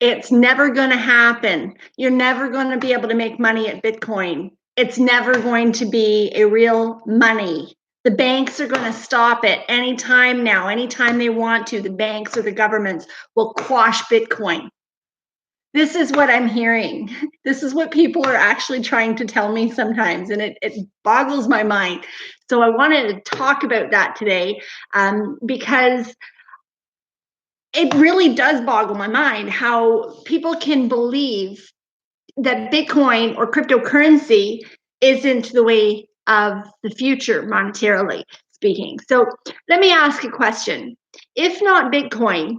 It's never going to happen. You're never going to be able to make money at Bitcoin. It's never going to be a real money. The banks are going to stop it anytime now, anytime they want to. The banks or the governments will quash Bitcoin. This is what I'm hearing. This is what people are actually trying to tell me sometimes, and it boggles my mind. So I wanted to talk about that today because it really does boggle my mind how people can believe that Bitcoin or cryptocurrency isn't the way of the future, monetarily speaking. So let me ask a question. If not Bitcoin,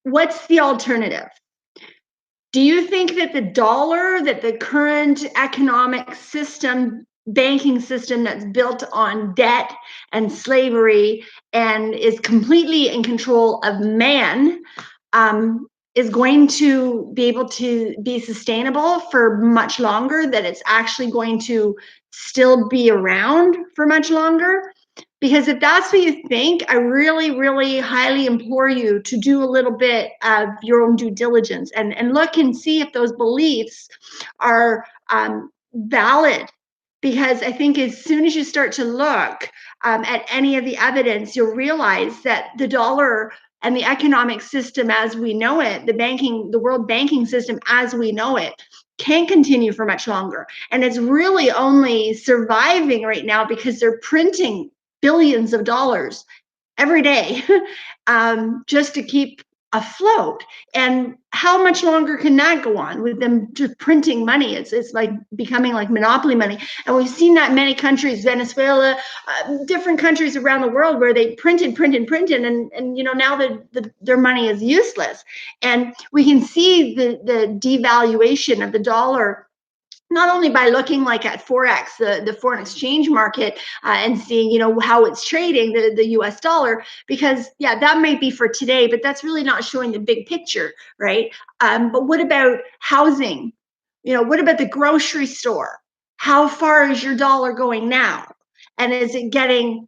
what's the alternative? Do you think that the dollar, that the current economic system, banking system that's built on debt and slavery and is completely in control of man, is going to be able to be sustainable for much longer, that it's actually going to still be around for much longer? Because if that's what you think, I really, really highly implore you to do a little bit of your own due diligence and look and see if those beliefs are valid. Because I think as soon as you start to look at any of the evidence, you'll realize that the dollar and the economic system as we know it, the world banking system as we know it, can't continue for much longer. And it's really only surviving right now because they're printing billions of dollars every day just to keep afloat. And how much longer can that go on with them just printing money? It's like becoming like monopoly money. And we've seen that in many countries, Venezuela, different countries around the world where they printed, and now their money is useless. And we can see the devaluation of the dollar not only by looking like at Forex, the foreign exchange market, and seeing, how it's trading, the US dollar, because yeah, that might be for today, but that's really not showing the big picture, right? But what about housing? What about the grocery store? How far is your dollar going now? And is it getting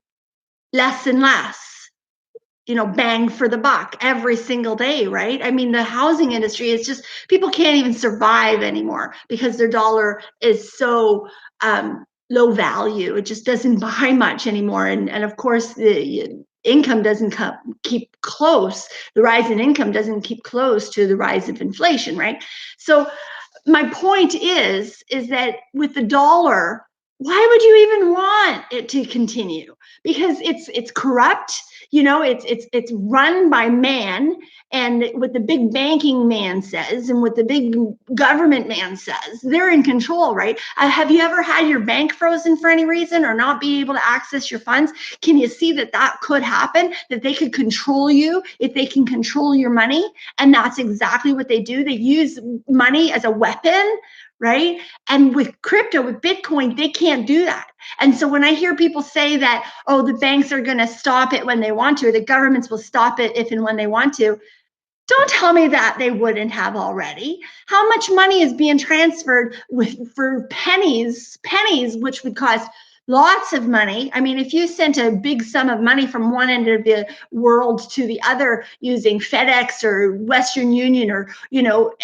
less and less? Bang for the buck every single day, right? I mean, the housing industry is just, people can't even survive anymore because their dollar is so low value. It just doesn't buy much anymore. And of course, the income doesn't keep close. The rise in income doesn't keep close to the rise of inflation, right? So my point is that with the dollar, why would you even want it to continue? Because it's corrupt. It's run by man, and what the big banking man says and what the big government man says, they're in control, right? Have you ever had your bank frozen for any reason or not be able to access your funds? Can you see that could happen, that they could control you if they can control your money? And that's exactly what they do. They use money as a weapon, right? And with crypto, with Bitcoin, they can't do that. And so when I hear people say that, oh, the banks are going to stop it when they want to, or the governments will stop it if and when they want to, don't tell me that they wouldn't have already. How much money is being transferred for pennies, which would cost lots of money? I mean, if you sent a big sum of money from one end of the world to the other using FedEx or Western Union or,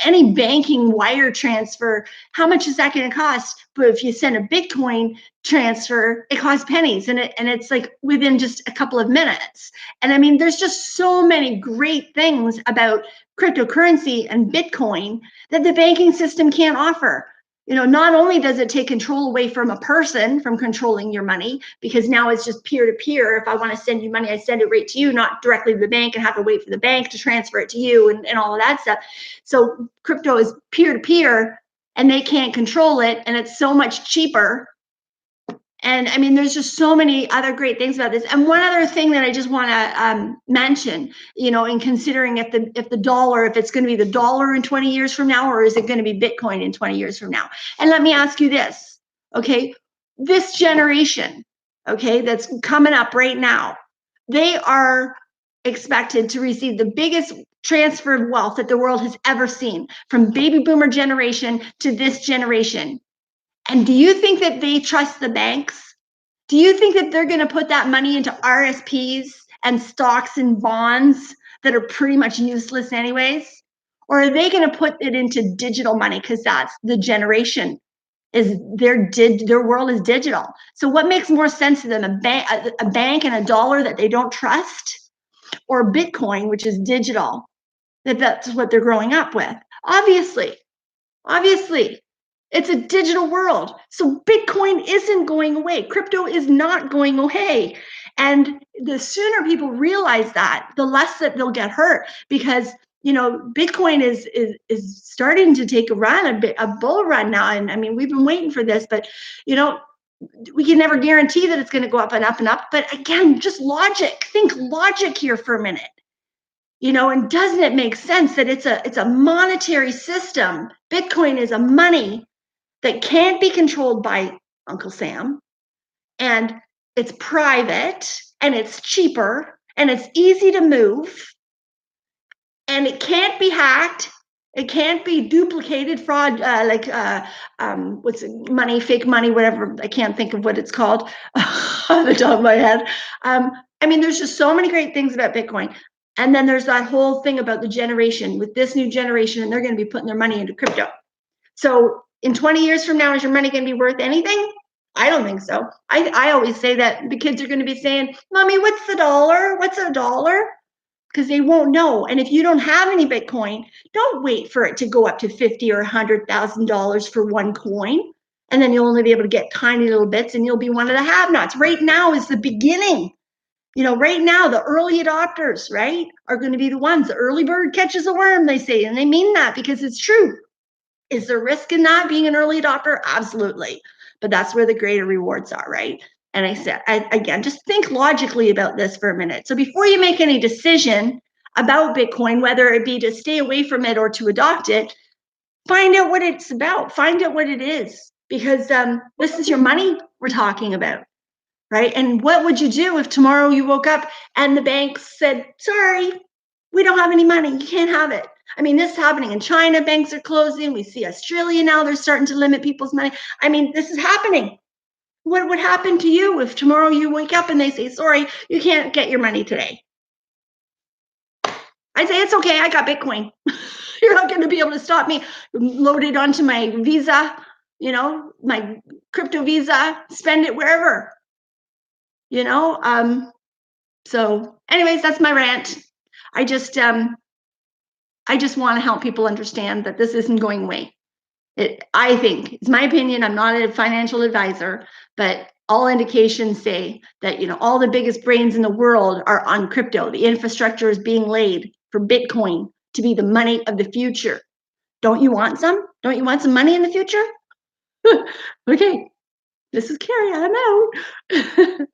any banking wire transfer, how much is that going to cost? But if you send a Bitcoin transfer, it costs pennies, and it's like within just a couple of minutes. And I mean, there's just so many great things about cryptocurrency and Bitcoin that the banking system can't offer. Not only does it take control away from a person from controlling your money, because now it's just peer to peer. If I want to send you money, I send it right to you, not directly to the bank and have to wait for the bank to transfer it to you and all of that stuff. So crypto is peer to peer, and they can't control it, and it's so much cheaper. And I mean, there's just so many other great things about this. And one other thing that I just want to mention, in considering if the dollar, if it's going to be the dollar in 20 years from now, or is it going to be Bitcoin in 20 years from now? And let me ask you this, okay? This generation, okay, that's coming up right now, they are expected to receive the biggest transfer of wealth that the world has ever seen, from baby boomer generation to this generation. And do you think that they trust the banks? Do you think that they're going to put that money into RSPs and stocks and bonds that are pretty much useless anyways? Or are they going to put it into digital money? Because that's the generation is their world is digital. So what makes more sense to them, a bank and a dollar that they don't trust, or Bitcoin, which is digital, that's what they're growing up with? Obviously, it's a digital world. So Bitcoin isn't going away. Crypto is not going away. And the sooner people realize that, the less that they'll get hurt, because Bitcoin is starting to take a bull run now. And I mean, we've been waiting for this, but we can never guarantee that it's going to go up and up and up. But again, just logic. Think logic here for a minute. And doesn't it make sense that it's a monetary system? Bitcoin is a money that can't be controlled by Uncle Sam, and it's private, and it's cheaper, and it's easy to move, and it can't be hacked. It can't be duplicated, fraud, what's it, money, fake money, whatever. I can't think of what it's called on the top of my head. I mean, there's just so many great things about Bitcoin. And then there's that whole thing about the generation, with this new generation, and they're going to be putting their money into crypto. So in 20 years from now, is your money going to be worth anything? I don't think so. I always say that the kids are going to be saying, Mommy, what's the dollar? What's a dollar? Because they won't know. And if you don't have any Bitcoin, don't wait for it to go up to $50,000 or $100,000 for one coin. And then you'll only be able to get tiny little bits, and you'll be one of the have-nots. Right now is the beginning. Right now, the early adopters, right, are going to be the ones. The early bird catches a worm, they say, and they mean that because it's true. Is there risk in that, being an early adopter? Absolutely. But that's where the greater rewards are, right? And I said, again, just think logically about this for a minute. So before you make any decision about Bitcoin, whether it be to stay away from it or to adopt it, find out what it's about. Find out what it is, because this is your money we're talking about, right? And what would you do if tomorrow you woke up and the bank said, sorry, we don't have any money. You can't have it. I mean, this is happening in China. Banks are closing. We see Australia now. They're starting to limit people's money. I mean, this is happening. What would happen to you if tomorrow you wake up and they say, sorry, you can't get your money today? I say, it's okay. I got Bitcoin. You're not going to be able to stop me. Load it onto my Visa, my crypto Visa, spend it wherever, So anyways, that's my rant. I just want to help people understand that this isn't going away. I think, it's my opinion, I'm not a financial advisor, but all indications say that, all the biggest brains in the world are on crypto. The infrastructure is being laid for Bitcoin to be the money of the future. Don't you want some? Don't you want some money in the future? Okay, this is Carrie, I'm out.